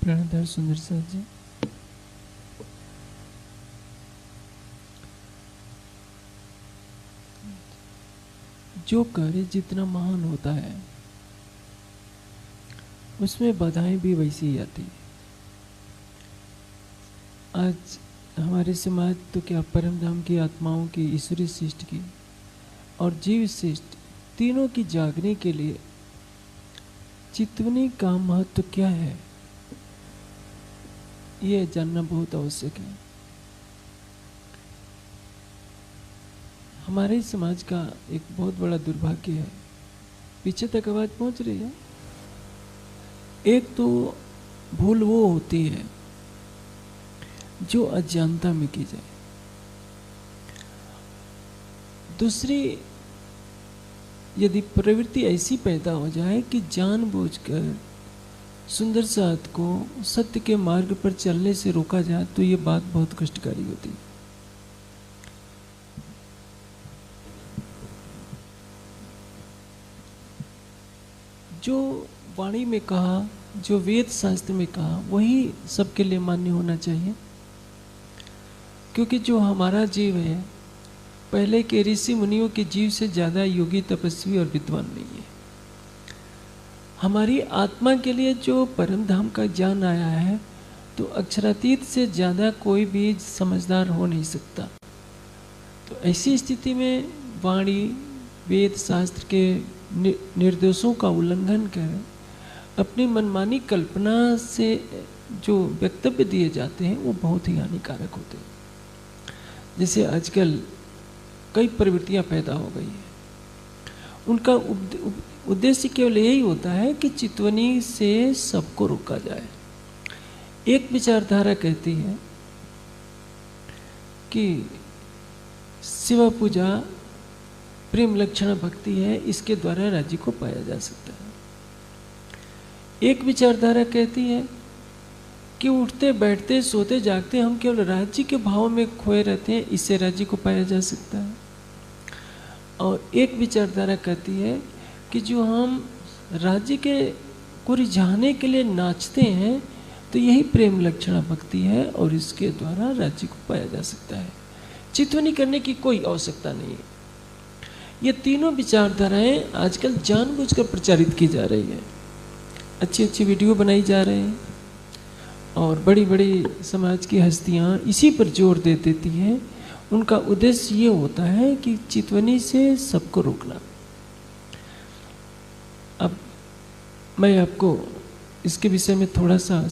प्रणधार सुंदर साथ जी। जो कार्य जितना महान होता है उसमें बाधाएं भी वैसी ही आती है। आज हमारे समाज तो क्या परम धाम की आत्माओं की, ईश्वरी शिष्ट की और जीव शिष्ट तीनों की जागने के लिए चितवनी का महत्व क्या है, यह जानना बहुत आवश्यक है। हमारे समाज का एक बहुत बड़ा दुर्भाग्य है। पीछे तक आवाज पहुंच रही है। एक तो भूल वो होती है जो अज्ञानता में की जाए। दूसरी, यदि प्रवृत्ति ऐसी पैदा हो जाए कि जानबूझकर सुंदर साथ को सत्य के मार्ग पर चलने से रोका जाए, तो ये बात बहुत कष्टकारी होती है। जो वाणी में कहा, जो वेद शास्त्र में कहा, वही सबके लिए मान्य होना चाहिए। क्योंकि जो हमारा जीव है, पहले के ऋषि मुनियों के जीव से ज्यादा योगी, तपस्वी और विद्वान नहीं है। हमारी आत्मा के लिए जो परम धाम का ज्ञान आया है, तो अक्षरातीत से ज्यादा कोई भी समझदार हो नहीं सकता। तो ऐसी स्थिति में वाणी, वेद शास्त्र के निर्देशों का उल्लंघन कर अपनी मनमानी कल्पना से जो वक्तव्य दिए जाते हैं, वो बहुत ही हानिकारक होते हैं। जैसे आजकल कई प्रवृत्तियां पैदा हो गई है। उनका उद्देश्य केवल यही होता है कि चितवनी से सबको रोका जाए। एक विचारधारा कहती है कि शिव पूजा प्रेम लक्षण भक्ति है, इसके द्वारा राज्य को पाया जा सकता है। एक विचारधारा कहती है कि उठते बैठते सोते जागते हम केवल राज्य के भाव में खोए रहते हैं, इससे राज्य को पाया जा सकता है। और एक विचारधारा कहती है कि जो हम राज्य के को रिझाने के लिए नाचते हैं, तो यही प्रेम लक्षण भक्ति है और इसके द्वारा राज्य को पाया जा सकता है। चितवनी करने की कोई आवश्यकता नहीं है। ये तीनों विचारधाराएं आजकल जानबूझकर प्रचारित की जा रही है। अच्छी अच्छी वीडियो बनाई जा रहे हैं और बड़ी बड़ी समाज की हस्तियां इसी पर जोर दे देती हैं। उनका उद्देश्य ये होता है कि चितवनी से सबको रोकना। अब मैं आपको इसके विषय में थोड़ा सा